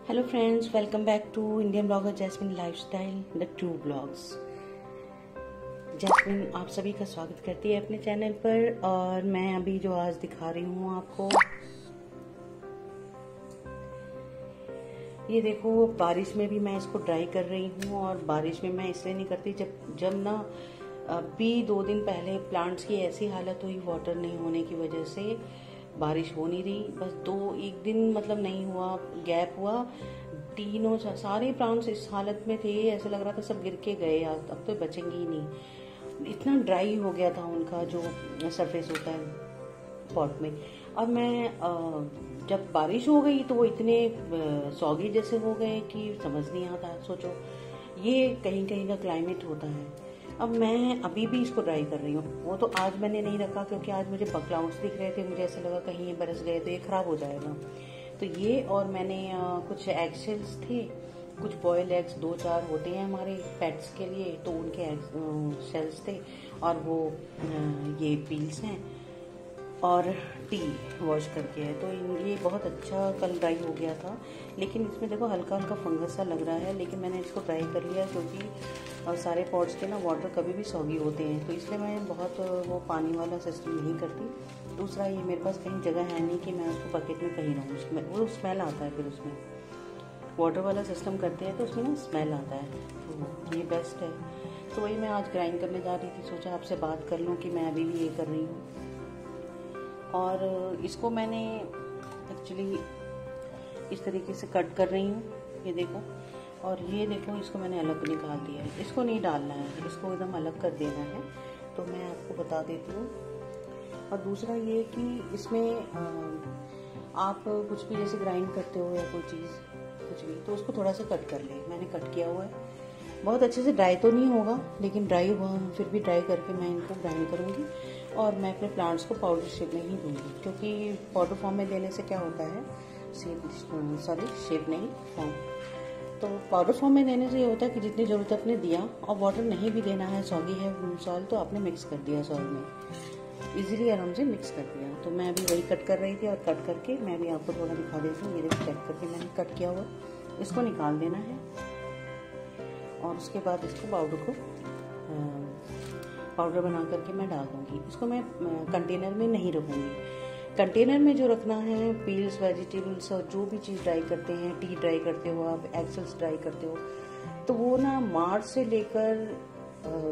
Hello friends, welcome back to Indian blogger Jasmine lifestyle the true blogs. Jasmine आप सभी का स्वागत करती है अपने चैनल पर। और मैं अभी जो आज दिखा रही हूँ आपको, ये देखो, बारिश में भी मैं इसको ड्राई कर रही हूँ। और बारिश में मैं इसलिए नहीं करती, जब ना अभी 2 दिन पहले प्लांट्स की ऐसी हालत हुई वाटर नहीं होने की वजह से, बारिश हो नहीं रही। बस एक दिन मतलब नहीं हुआ, गैप हुआ, तीनों सारे प्लांट्स इस हालत में थे, ऐसा लग रहा था सब गिर के गए, अब तो बचेंगे ही नहीं। इतना ड्राई हो गया था उनका जो सरफेस होता है पॉट में। और मैं जब बारिश हो गई तो वो इतने सौगी जैसे हो गए कि समझ नहीं आता। सोचो, ये कहीं कहीं का क्लाइमेट होता है। अब मैं अभी भी इसको ड्राई कर रही हूँ। वो तो आज मैंने नहीं रखा क्योंकि आज मुझे क्लाउड्स दिख रहे थे, मुझे ऐसा लगा कहीं ये बरस गए तो ये खराब हो जाएगा। तो ये, और मैंने कुछ एग शेल्स थे, कुछ बॉयल एग्स 2-4 होते हैं हमारे पेट्स के लिए, तो उनके शेल्स थे, और वो ये पील्स हैं, और टी वॉश करके है। तो ये बहुत अच्छा कल ड्राई हो गया था, लेकिन इसमें देखो हल्का हल्का फंगस सा लग रहा है। लेकिन मैंने इसको ड्राई कर लिया क्योंकि सारे पॉट्स के ना वाटर कभी भी सॉगी होते हैं, तो इसलिए मैं बहुत वो पानी वाला सिस्टम नहीं करती। दूसरा, ये मेरे पास कहीं जगह है नहीं कि मैं उसको बकेट में कहीं रहूँ, उसमें वो स्मेल आता है। फिर उसमें वाटर वाला सिस्टम करते हैं तो उसमें ना स्मेल आता है, तो ये बेस्ट है। तो वही मैं आज ग्राइंड करने जा रही थी, सोचा आपसे बात कर लूँ कि मैं अभी भी ये कर रही हूँ। और इसको मैंने एक्चुअली इस तरीके से कट कर रही हूँ, ये देखो। और ये देखो, इसको मैंने अलग निकाल दिया है, इसको नहीं डालना है, इसको एकदम अलग कर देना है। तो मैं आपको बता देती हूँ। और दूसरा ये कि इसमें आप कुछ भी जैसे ग्राइंड करते हो या कोई चीज़ कुछ भी, तो उसको थोड़ा सा कट कर ले। मैंने कट किया हुआ है। बहुत अच्छे से ड्राई तो नहीं होगा, लेकिन ड्राई हुआ फिर भी ड्राई करके मैं इनको ग्राइंड करूँगी। और मैं अपने प्लांट्स को पाउडर शेप में ही दूँगी, क्योंकि पाउडर फॉर्म में देने से क्या होता है, शेप नहीं, फॉर्म। तो पाउडर फॉर्म में देने से ये होता है कि जितनी ज़रूरत आपने दिया, और वाटर नहीं भी देना है, सॉगी है सॉइल तो आपने मिक्स कर दिया सॉइल में, इजीली आराम से मिक्स कर दिया। तो मैं अभी वही कट कर रही थी, और कट करके मैं भी आपको थोड़ा दिखा देती हूँ। ये देखो, चेक करके मैंने कट किया हुआ, इसको निकाल देना है। और उसके बाद इसको पाउडर बना करके मैं डाल दूँगी। इसको मैं कंटेनर में नहीं रखूँगी। कंटेनर में जो रखना है, पील्स, वेजिटेबल्स और जो भी चीज़ ड्राई करते हैं, टी ड्राई करते हो आप, एक्सेल्स ड्राई करते हो, तो वो ना मार्च से लेकर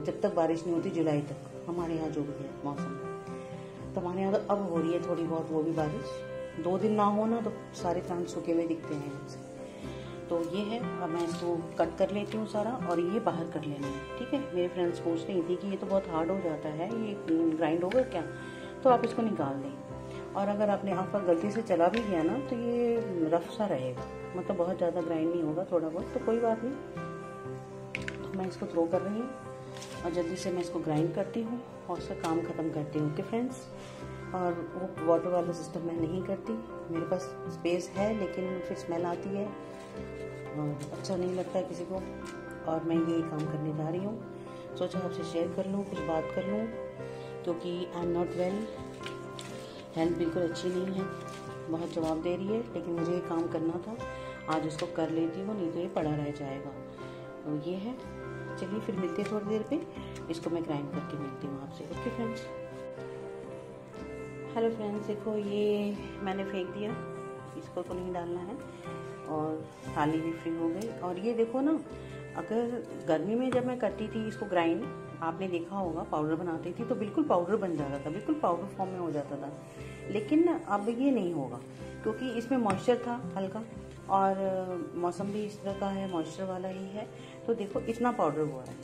जब तक बारिश नहीं होती, जुलाई तक, हमारे यहाँ जो भी है मौसम। तो हमारे यहाँ तो अब हो रही है थोड़ी बहुत वो भी बारिश। 2 दिन ना हो ना तो सारे प्लांट सूखे हुए दिखते हैं यहाँ से। तो ये है, अब मैं इसको कट कर लेती हूँ सारा, और ये बाहर कर लेना है, ठीक है। मेरे फ्रेंड्स पूछ रही थी कि ये तो बहुत हार्ड हो जाता है, ये ग्राइंड होगा क्या, तो आप इसको निकाल दें। और अगर आपका गलती से चला भी गया ना, तो ये रफ सा रहेगा, मतलब बहुत ज़्यादा ग्राइंड नहीं होगा, थोड़ा बहुत, तो कोई बात नहीं। तो मैं इसको थ्रो कर रही हूँ, और जल्दी से मैं इसको ग्राइंड करती हूँ और उसका काम ख़त्म करती हूँ, ओके फ्रेंड्स। और वो वाटर वाला सिस्टम मैं नहीं करती, मेरे पास स्पेस है, लेकिन फिर स्मेल आती है और अच्छा नहीं लगता है किसी को। और मैं यही काम करने जा रही हूँ। सोचा आपसे शेयर कर लूँ, कुछ बात कर लूँ, क्योंकि I am not well, health बिल्कुल अच्छी नहीं है, बहुत जवाब दे रही है, लेकिन मुझे ये काम करना था, आज उसको कर लेती हूँ, नहीं तो ये पड़ा रह जाएगा। तो ये है, चलिए फिर मिलते हैं थोड़ी देर पे, इसको मैं ग्राइंड करके मिलती हूँ आपसे, ओके फ्रेंड्स। हेलो फ्रेंड्स, देखो ये मैंने फेंक दिया, इसको तो नहीं डालना है, और थाली भी फ्री हो गई। और ये देखो ना, अगर गर्मी में जब मैं करती थी इसको ग्राइंड, आपने देखा होगा पाउडर बनाती थी तो बिल्कुल पाउडर बन जाता था, बिल्कुल पाउडर फॉर्म में हो जाता था। लेकिन अब ये नहीं होगा, क्योंकि इसमें मॉइस्चर था हल्का, और मौसम भी इस तरह का है, मॉइस्चर वाला ही है। तो देखो इतना पाउडर हुआ है।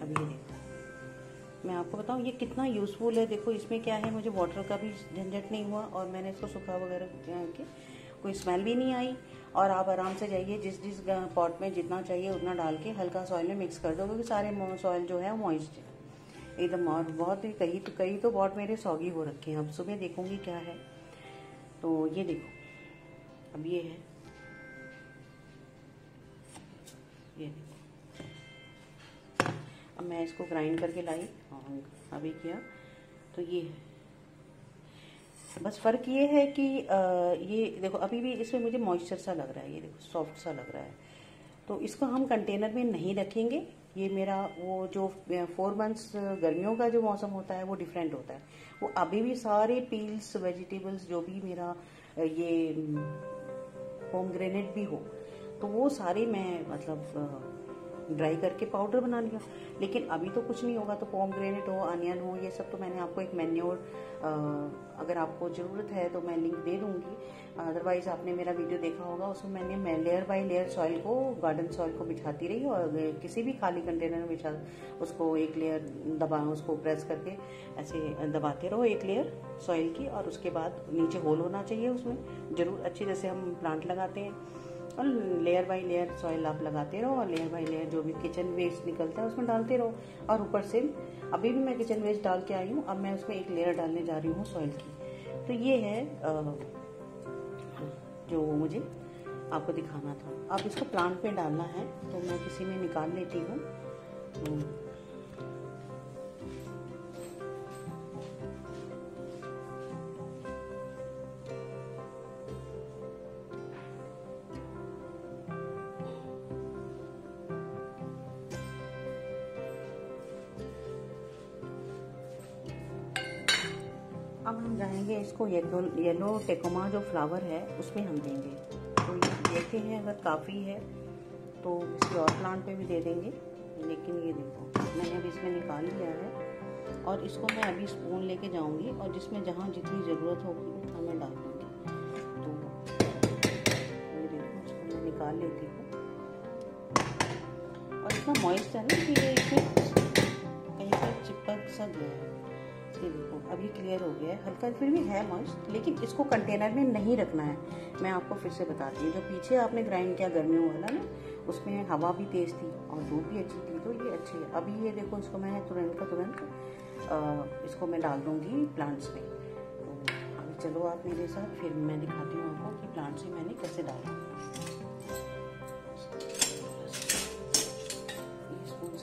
अभी ये देखो, मैं आपको बताऊं ये कितना यूज़फुल है। देखो इसमें क्या है, मुझे वाटर का भी झंझट नहीं हुआ, और मैंने इसको सूखा वगैरह के, कोई स्मेल भी नहीं आई। और आप आराम से जाइए, जिस पॉट में जितना चाहिए उतना डाल के हल्का सॉइल में मिक्स कर दो, क्योंकि सारे सॉइल जो है वो मॉइस्ट है एकदम। और बहुत ही कई तो पॉट मेरे सॉगी हो रखे हैं, अब सुबह देखूंगी क्या है। तो ये देखो, अब ये है, ये देखो, अब मैं इसको ग्राइंड करके लाई, और अभी किया, तो ये है। बस फ़र्क ये है कि ये देखो अभी भी इसमें मुझे मॉइस्चर सा लग रहा है, ये देखो सॉफ्ट सा लग रहा है। तो इसको हम कंटेनर में नहीं रखेंगे। ये मेरा वो जो 4 मंथ्स गर्मियों का जो मौसम होता है वो डिफरेंट होता है। वो अभी भी सारे पील्स वेजिटेबल्स जो भी मेरा ये पोमग्रेनेट भी हो तो वो सारे मैं मतलब ड्राई करके पाउडर बना लिया। लेकिन अभी तो कुछ नहीं होगा, तो पोमग्रेनेट हो, अनियन हो, ये सब तो मैंने आपको एक मैन्योर अगर आपको ज़रूरत है तो मैं लिंक दे दूंगी। अदरवाइज आपने मेरा वीडियो देखा होगा, उसमें मैं लेयर बाय लेयर सॉइल को, गार्डन सॉइल को बिछाती रही और किसी भी खाली कंटेनर में बिछा उसको एक लेयर दबा, उसको प्रेस करके ऐसे दबाते रहो एक लेयर सॉइल की, और उसके बाद नीचे होल होना चाहिए उसमें जरूर अच्छी, जैसे हम प्लांट लगाते हैं, और लेयर बाय लेयर सॉइल आप लगाते रहो और लेयर बाय लेयर जो भी किचन वेस्ट निकलता है उसमें डालते रहो। और ऊपर से अभी भी मैं किचन वेस्ट डाल के आई हूँ, अब मैं उसमें एक लेयर डालने जा रही हूँ सॉइल की। तो ये है जो मुझे आपको दिखाना था। अब इसको प्लांट में डालना है तो मैं किसी में निकाल लेती हूँ। अब हम जाएंगे इसको येलो टेकोमा जो फ्लावर है उसमें हम देंगे। तो ये देते हैं, अगर काफ़ी है तो किसी और प्लांट पे भी दे देंगे। लेकिन ये देखो मैंने अभी इसमें निकाल लिया है और इसको मैं अभी स्पून लेके जाऊंगी और जिसमें जहाँ जितनी ज़रूरत होगी उतना मैं डाल दूँगी। तो ये देखो इसको मैं निकाल लेती हूँ। और इतना मॉइस्ट है ना कि ये इसमें कहीं पर चिपक सा गया है। ये देखो अभी क्लियर हो गया है, हल्का फिर भी है मॉइस्ट, लेकिन इसको कंटेनर में नहीं रखना है। मैं आपको फिर से बताती हूँ, जो पीछे आपने ग्राइंड किया गर्मियों वाला ना, उसमें हवा भी तेज थी और धूप भी अच्छी थी, तो ये अच्छी है। अभी ये देखो इसको मैं तुरंत का तुरंत इसको मैं डाल दूँगी प्लांट्स में। तो अभी चलो आप मेरे साथ, फिर मैं दिखाती हूँ आपको कि प्लांट्स में मैंने कैसे डाला। ये स्पून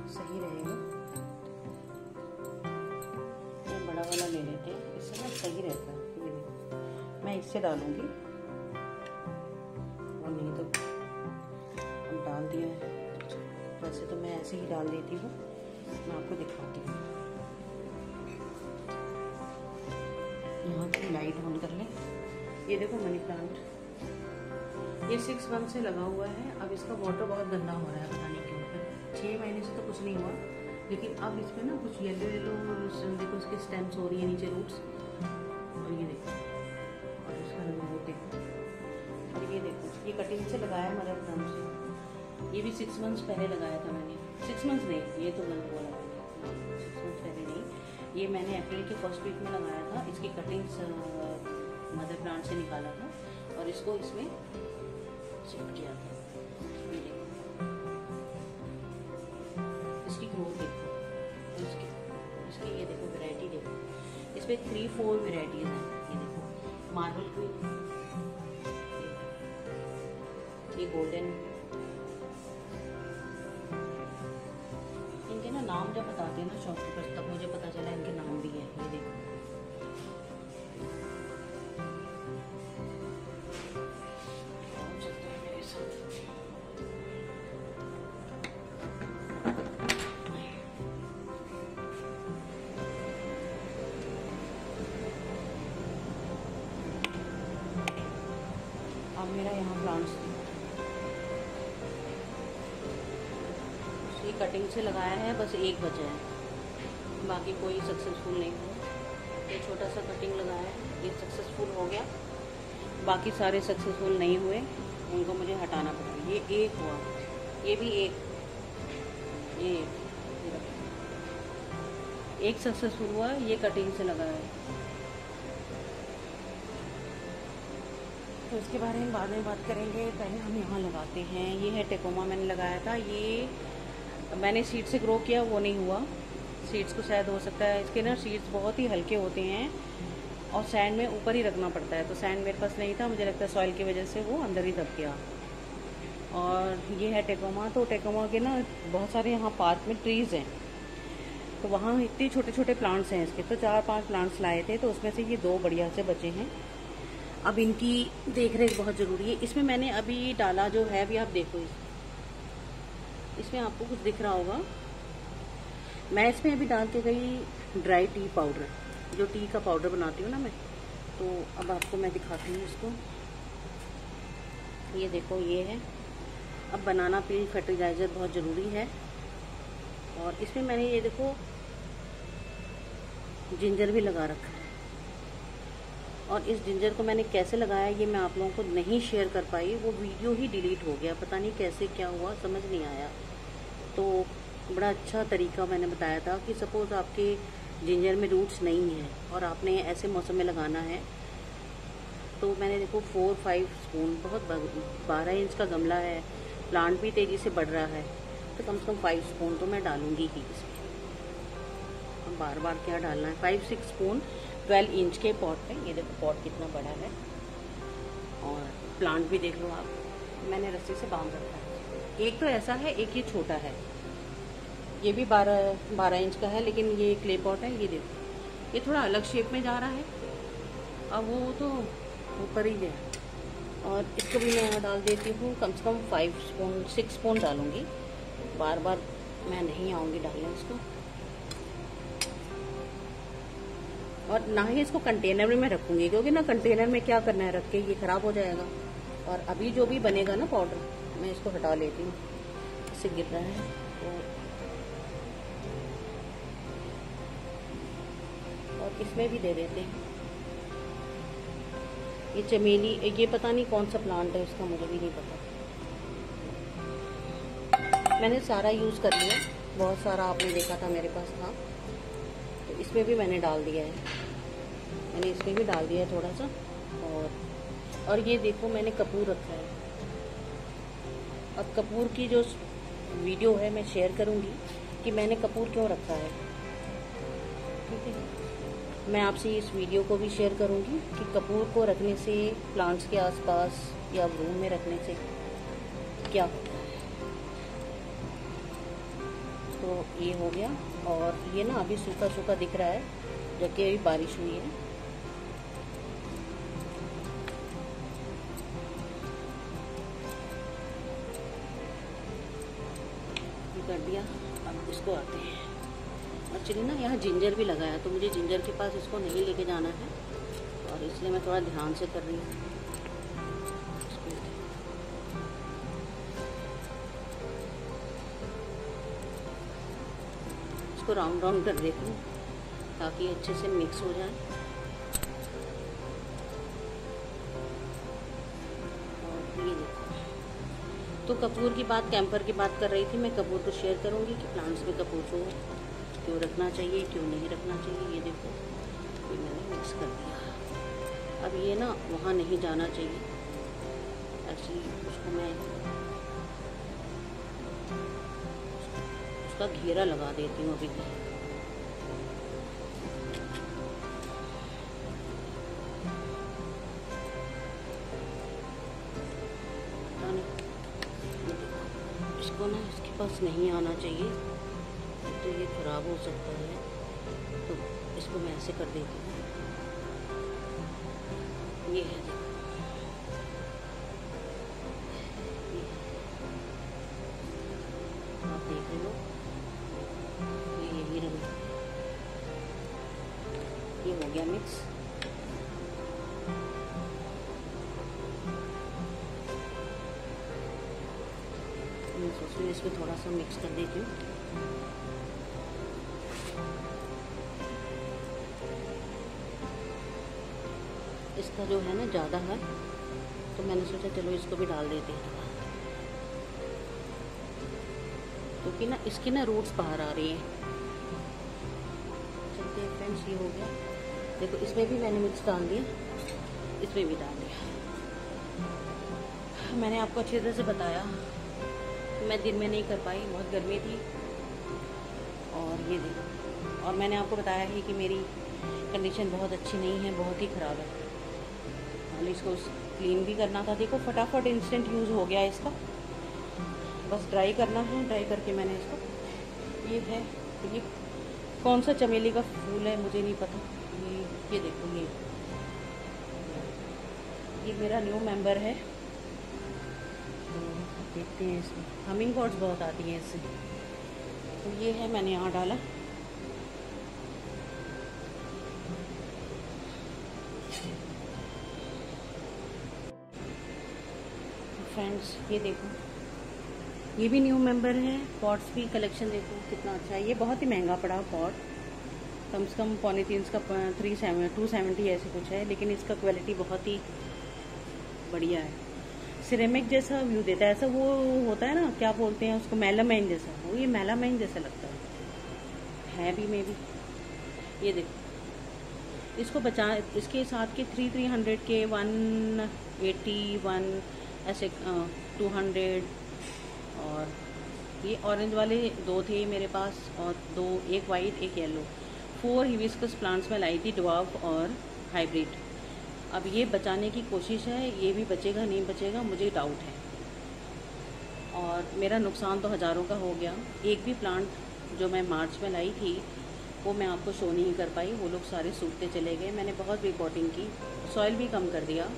सही रहेगा, बड़ा वाला ले लेते हैं, इससे ना सही रहता है। ये देखो मैं इससे डालूंगी, और नहीं तो हम डाल दिया है। वैसे तो मैं ऐसे ही डाल देती हूँ, मैं आपको दिखाती हूँ। यहाँ की लाइट ऑन कर लें। ये देखो मनी प्लांट, ये 6 मंथ से लगा हुआ है। अब इसका वाटर बहुत गंदा हो रहा है, पता नहीं क्यों। 6 महीने से तो कुछ नहीं हुआ, लेकिन अब इसमें ना कुछ येलो देखो उसके स्टेम्स हो रही है नीचे, रूट्स। और ये देखो, और इसका रूट देखो, और ये देखो ये कटिंग से लगाया मदर प्लांट से। ये भी 6 मंथ्स पहले लगाया था मैंने। 6 मंथ्स नहीं, ये तो गंद बोला 6 मंथ्स पहले नहीं, ये मैंने अप्रैल के फर्स्ट वीक में लगाया था। इसकी कटिंग्स मदर प्लांट से निकाला था और इसको इसमें शिफ्ट किया था। इसकी ग्रोथ देखो, इसकी ये देखो वैरायटी देखो, इसमें 3-4 वेराइटीज हैं। ये देखो मार्बल क्वीन, ये गोल्डन, इनके ना नाम जब बताते हैं ना शॉपकीपर्स, तब मुझे पता चला इनके नाम भी है। ये देखो अब मेरा यहाँ प्लांट्स ये कटिंग से लगाया है, बस एक बचा है, बाकी कोई सक्सेसफुल नहीं हुआ। ये छोटा सा कटिंग लगाया है, ये सक्सेसफुल हो गया, बाकी सारे सक्सेसफुल नहीं हुए, उनको मुझे हटाना पड़ा। ये एक हुआ, ये भी एक सक्सेसफुल हुआ, ये कटिंग से लगाया है। तो इसके बारे में बाद में बात करेंगे, पहले हम यहाँ लगाते हैं। ये है टेकोमा, मैंने लगाया था, ये मैंने सीड से ग्रो किया, वो नहीं हुआ। सीड्स को शायद हो सकता है, इसके ना सीड्स बहुत ही हल्के होते हैं और सैंड में ऊपर ही रखना पड़ता है, तो सैंड मेरे पास नहीं था, मुझे लगता है सॉइल की वजह से वो अंदर ही दब गया। और ये है टेकोमा, तो टेकोमा के ना बहुत सारे यहाँ पार्क में ट्रीज़ हैं, तो वहाँ इतने छोटे छोटे प्लांट्स हैं इसके, तो 4-5 प्लांट्स लाए थे, तो उसमें से ये 2 बढ़िया से बचे हैं। अब इनकी देख रेख बहुत ज़रूरी है। इसमें मैंने अभी डाला जो है, अभी आप देखो इसमें आपको कुछ दिख रहा होगा, मैं इसमें अभी डाल के गई ड्राई टी पाउडर, जो टी का पाउडर बनाती हूँ ना मैं। तो अब आपको मैं दिखाती हूँ इसको, ये देखो ये है। अब बनाना पील फर्टिलाइज़र बहुत ज़रूरी है। और इसमें मैंने ये देखो जिंजर भी लगा रखा है, और इस जिंजर को मैंने कैसे लगाया ये मैं आप लोगों को नहीं शेयर कर पाई, वो वीडियो ही डिलीट हो गया, पता नहीं कैसे क्या हुआ, समझ नहीं आया। तो बड़ा अच्छा तरीका मैंने बताया था कि सपोज़ आपके जिंजर में रूट्स नहीं है और आपने ऐसे मौसम में लगाना है, तो मैंने देखो 4-5 स्पून, बहुत 12 इंच का गमला है, प्लांट भी तेज़ी से बढ़ रहा है, तो कम से कम 5 स्पून तो मैं डालूंगी ही इसमें। बार बार क्या डालना है, 5-6 स्पून 12 इंच के पॉट पे। ये देखो पॉट कितना बड़ा है, और प्लांट भी देख लो आप, मैंने रस्सी से बांध रखा है। एक तो ऐसा है, एक ये छोटा है, ये भी 12 इंच का है, लेकिन ये क्ले पॉट है। ये देखो ये थोड़ा अलग शेप में जा रहा है, अब वो तो ऊपर ही गया। और इसको भी मैं डाल देती हूँ, कम से कम 6 स्पून डालूंगी, बार बार मैं नहीं आऊँगी डालने इसको। और ना ही इसको कंटेनर में मैं रखूँगी, क्योंकि ना कंटेनर में क्या करना है रख के, ये ख़राब हो जाएगा। और अभी जो भी बनेगा ना पाउडर, मैं इसको हटा लेती हूँ, इससे गिर रहा है। और इसमें भी दे देते हैं। ये चमेली, ये पता नहीं कौन सा प्लांट है इसका, मुझे भी नहीं पता। मैंने सारा यूज़ कर लिया, बहुत सारा आपने देखा था मेरे पास था, तो इसमें भी मैंने डाल दिया है, मैंने इसमें भी डाल दिया है थोड़ा सा। और ये देखो मैंने कपूर रखा है। अब कपूर की जो वीडियो है मैं शेयर करूँगी कि मैंने कपूर क्यों रखा है, ठीक है। मैं आपसे इस वीडियो को भी शेयर करूँगी कि कपूर को रखने से प्लांट्स के आसपास या रूम में रखने से क्या होता है। तो ये हो गया, और ये ना अभी सूखा सूखा दिख रहा है, जबकि अभी बारिश हुई है। कर दिया, अब इसको आते हैं। एक्चुअली ना यहाँ जिंजर भी लगाया, तो मुझे जिंजर के पास इसको नहीं लेके जाना है, और इसलिए मैं थोड़ा ध्यान से कर रही हूँ। इसको राउंड राउंड कर देती हूँ ताकि अच्छे से मिक्स हो जाए। और ये देखो, तो कपूर की बात, कैंपर की बात कर रही थी मैं, कपूर को शेयर करूँगी कि प्लांट्स में कपूर को क्यों रखना चाहिए, क्यों नहीं रखना चाहिए। ये देखो ये मैंने मिक्स कर दिया। अब ये ना वहाँ नहीं जाना चाहिए, एक्चुअली उसको मैं उसका घेरा लगा देती हूँ अभी। इसको ना इसके पास नहीं आना चाहिए, तो ये खराब हो सकता है, तो इसको मैं ऐसे कर देती हूँ। ये है, आप देख रहे हो, ये यही रंग, ये हो गया मिक्स। मैं सोच रही हूँ इसमें थोड़ा सा मिक्स कर देती हूँ। इसका जो है ना ज़्यादा है, तो मैंने सोचा चलो इसको भी डाल देते हैं, क्योंकि ना इसकी ना रूट्स बाहर आ रही हैं। चलते हैं फ्रेंड्स, ये हो गया। देखो इसमें भी मैंने मिक्स डाल दिया, इसमें भी डाल दिया। मैंने आपको अच्छी तरह से बताया, मैं दिन में नहीं कर पाई, बहुत गर्मी थी। और ये देखो, और मैंने आपको बताया है कि मेरी कंडीशन बहुत अच्छी नहीं है, बहुत ही ख़राब है। और इसको क्लीन भी करना था। देखो फटाफट इंस्टेंट यूज़ हो गया इसका, बस ड्राई करना है। ड्राई करके मैंने इसको, ये है, ये कौन सा चमेली का फूल है मुझे नहीं पता। ये देखो, ये मेरा न्यू मेंबर है, तो देखते हैं इसमें। हमिंग बर्ड्स बहुत आती हैं इससे, तो ये है, मैंने यहाँ डाला। फ्रेंड्स ये देखो, ये भी न्यू मेंबर है। पॉट्स भी कलेक्शन देखो कितना अच्छा है। ये बहुत ही महंगा पड़ा पॉट, कम से कम 3.25 का 270 ऐसे कुछ है, लेकिन इसका क्वालिटी बहुत ही बढ़िया है। सिरेमिक जैसा व्यू देता है, ऐसा वो होता है ना, क्या बोलते हैं उसको, मेलामाइन जैसा। वो ये मेलामाइन जैसा लगता है भी मे भी। ये देखो, इसको बचा, इसके साथ के 300 के 181 ऐसे 200, और ये ऑरेंज वाले 2 थे मेरे पास, और 2, एक वाइट एक येलो। 4 हिबिस्कस प्लांट्स में लाई थी, ड्वार्फ और हाइब्रिड। अब ये बचाने की कोशिश है, ये भी बचेगा नहीं बचेगा मुझे डाउट है। और मेरा नुकसान तो हज़ारों का हो गया। एक भी प्लांट जो मैं मार्च में लाई थी वो मैं आपको शो नहीं कर पाई, वो लोग सारे सूखते चले गए। मैंने बहुत रिपोर्टिंग की, सॉइल भी कम कर दिया,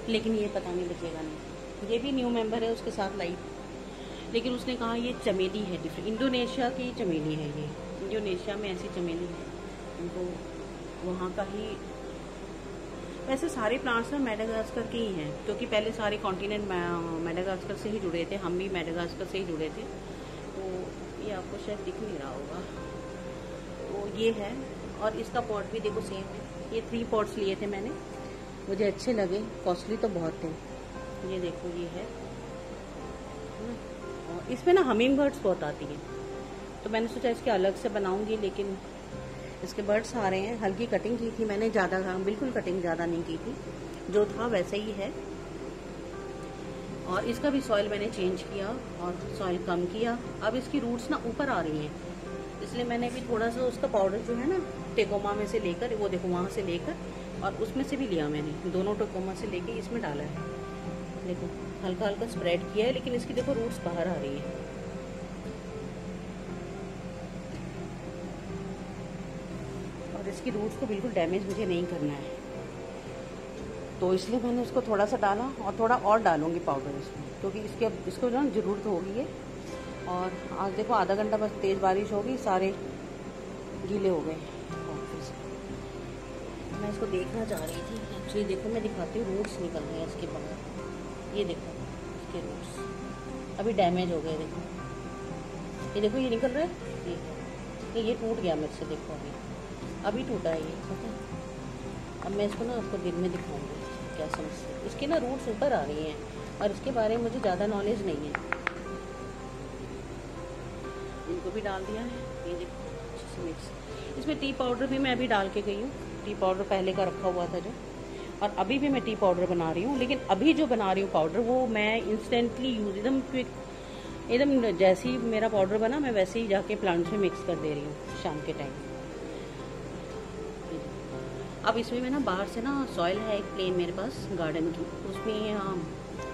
लेकिन ये पता नहीं बचेगा नहीं। ये भी न्यू मेंबर है, उसके साथ लाई, लेकिन उसने कहा ये चमेली है डिफरेंट, इंडोनेशिया की चमेली है। ये इंडोनेशिया में ऐसी चमेली है, उनको वहाँ का ही। वैसे सारे प्लांट्स ना मेडागास्कर के ही हैं, क्योंकि पहले सारे कॉन्टिनेंट मेडागास्कर से ही जुड़े थे, हम भी मेडागास्कर से ही जुड़े थे। तो ये आपको शायद दिख नहीं रहा होगा, तो ये है। और इसका पॉट भी देखो सेम है। ये 3 पॉट्स लिए थे मैंने, मुझे अच्छे लगे, कॉस्टली तो बहुत थे। ये देखो, ये है। और इसमें ना हमिंग बर्ड्स बहुत आती हैं, तो मैंने सोचा इसके अलग से बनाऊंगी, लेकिन इसके बर्ड्स आ रहे हैं। हल्की कटिंग की थी मैंने, ज़्यादा बिल्कुल कटिंग ज़्यादा नहीं की थी, जो था वैसे ही है। और इसका भी सॉइल मैंने चेंज किया और सॉइल कम किया। अब इसकी रूट्स ना ऊपर आ रही हैं, इसलिए मैंने भी थोड़ा सा उसका पाउडर जो है ना, टेकोमा में से लेकर, वो देखो वहाँ से लेकर, और उसमें से भी लिया मैंने, दोनों टेकोमा से लेके इसमें डाला है। देखो हल्का हल्का स्प्रेड किया है, लेकिन इसकी देखो रूट्स बाहर आ रही है। और इसकी रूट्स को बिल्कुल डैमेज मुझे नहीं करना है, तो इसलिए मैंने उसको थोड़ा सा डाला, और थोड़ा और डालूंगी पाउडर इसमें, क्योंकि इसके अब इसको जो ज़रूरत होगी है। और आज देखो आधा घंटा बस तेज़ बारिश होगी, सारे गीले हो गए। मैं इसको देखना चाह रही थी एक्चुअली। देखो मैं दिखाती हूँ, रूट्स निकल गए इसके बाहर। ये देखो इसके रूट्स अभी डैमेज हो गए। देखो ये देखो, ये निकल रहा है, ये टूट गया मेरे से। देखो अभी टूटा है ये, ठीक है। अब मैं इसको ना आपको दिन में दिखाऊंगी क्या समस्या। इसकी ना रूट्स ऊपर आ रही हैं, और इसके बारे में मुझे ज़्यादा नॉलेज नहीं है। इनको भी डाल दिया है, ये देखो अच्छे से मिक्स। इसमें टी पाउडर भी मैं अभी डाल के गई हूँ, टी पाउडर पहले का रखा हुआ था जो, और अभी भी मैं टी पाउडर बना रही हूँ। लेकिन अभी जो बना रही हूँ पाउडर, वो मैं इंस्टेंटली यूज, एकदम क्विक, एकदम जैसे ही मेरा पाउडर बना मैं वैसे ही जाके प्लांट्स में मिक्स कर दे रही हूँ शाम के टाइम। अब इसमें मैं ना बाहर से ना सॉइल है एक प्लेन मेरे पास गार्डन की, उसमें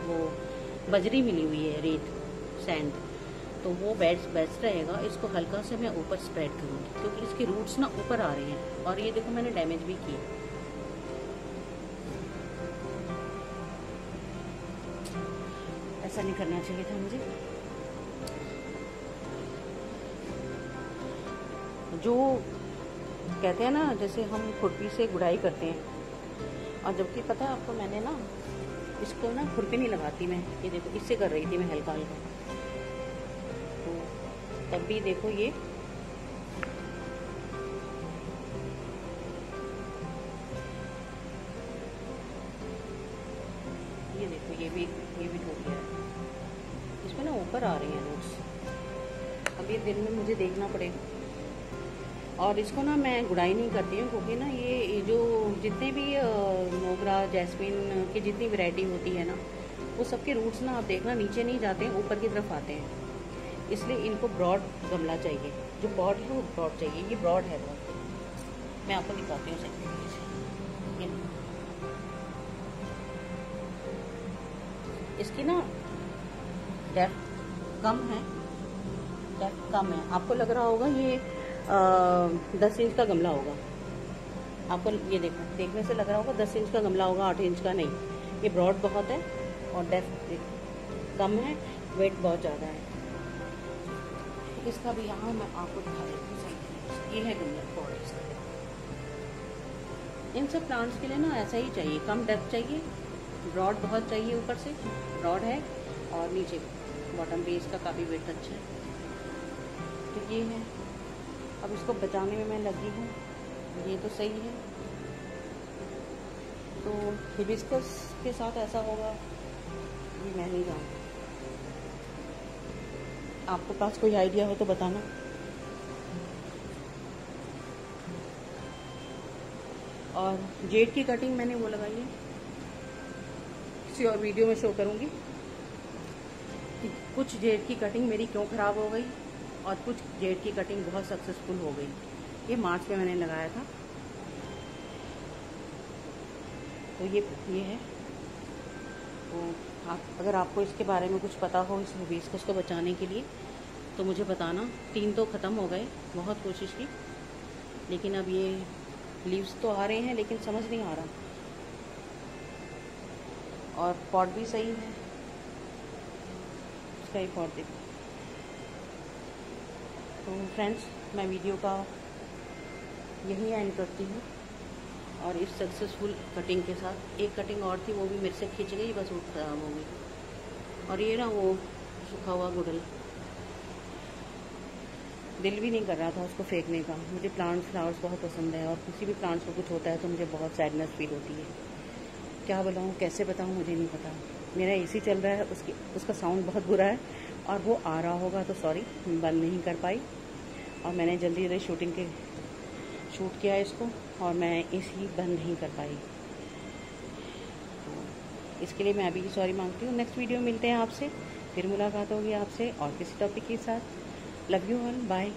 वो बजरी मिली हुई है, रेत सैंड, तो वो बेस्ट रहेगा। इसको हल्का से मैं ऊपर स्प्रेड करूँगी, क्योंकि इसकी रूट्स ना ऊपर आ रही हैं। और ये देखो मैंने डैमेज भी किया, ऐसा नहीं करना चाहिए था मुझे। जो कहते हैं ना, जैसे हम खुरपी से गुड़ाई करते हैं, और जबकि पता है आपको, मैंने ना इसको ना खुरपी नहीं लगाती मैं, ये देखो इससे कर रही थी मैं हल्का हल्का, तो तब भी देखो ये देखो ये भी टूट गया है। इसमें ना ऊपर आ रही हैं रूट्स। अब ये दिन में मुझे देखना पड़ेगा। और इसको ना मैं गुड़ाई नहीं करती हूँ, क्योंकि ना ये जो जितने भी मोगरा जैस्मिन की जितनी वैरायटी होती है ना, वो सबके रूट्स ना आप देखना नीचे नहीं जाते हैं, ऊपर की तरफ आते हैं। इसलिए इनको ब्रॉड गमला चाहिए, जो पॉट है वो ब्रॉड चाहिए। ये ब्रॉड है बहुत, मैं आपको दिखाती हूँ से। इसकी ना डेप्थ कम है, आपको लग रहा होगा ये 10 इंच का गमला होगा। आपको ये देखने से लग रहा होगा 10 इंच का गमला होगा, 8 इंच का नहीं। ये ब्रॉड बहुत है और डेप्थ कम है, वेट बहुत ज़्यादा है। इसका भी यहाँ मैं आपको दिखा देती हूँ सही। ये है गमला ब्रॉड इसका। इन सब प्लांट्स के लिए ना ऐसा ही चाहिए, कम डेप्थ चाहिए, ब्रॉड बहुत चाहिए, ऊपर से ब्रॉड है और नीचे बॉटम बेस का काफ़ी वेट अच्छा है। तो ये है, अब इसको बचाने में मैं लगी हूँ। ये तो सही है, तो हिबिस्कस के साथ ऐसा होगा ये मैं नहीं जानती। आपके पास कोई आइडिया हो तो बताना। और जेड की कटिंग मैंने वो लगाई है, किसी और वीडियो में शो करूँगी कि कुछ जेड की कटिंग मेरी क्यों ख़राब हो गई और कुछ जेड की कटिंग बहुत सक्सेसफुल हो गई। ये मार्च में मैंने लगाया था। तो ये है। तो अगर आपको इसके बारे में कुछ पता हो, इस हिबिस्कस को बचाने के लिए, तो मुझे बताना। 3 तो ख़त्म हो गए, बहुत कोशिश की, लेकिन अब ये लीव्स तो आ रहे हैं लेकिन समझ नहीं आ रहा। और पॉट भी सही है, इसका ही पॉट देखो। तो फ्रेंड्स, मैं वीडियो का यही एंड करती हूँ। और इस सक्सेसफुल कटिंग के साथ एक कटिंग और थी, वो भी मेरे से खिंच गई, बस वो ख़राब हो गई। और ये ना वो सूखा हुआ गुड़हल, दिल भी नहीं कर रहा था उसको फेंकने का। मुझे प्लांट्स फ्लावर्स बहुत पसंद है और किसी भी प्लांट्स को कुछ होता है तो मुझे बहुत सैडनेस फील होती है। क्या बताऊँ, कैसे बताऊँ, मुझे नहीं पता। मेरा एसी चल रहा है, उसका साउंड बहुत बुरा है और वो आ रहा होगा तो सॉरी, बंद नहीं कर पाई। और मैंने जल्दी जल्दी शूट किया इसको और मैं इसी बंद नहीं कर पाई। इसके लिए मैं अभी सॉरी मांगती हूँ। नेक्स्ट वीडियो मिलते हैं आपसे, फिर मुलाकात होगी आपसे और किसी टॉपिक के साथ। Love you all, bye.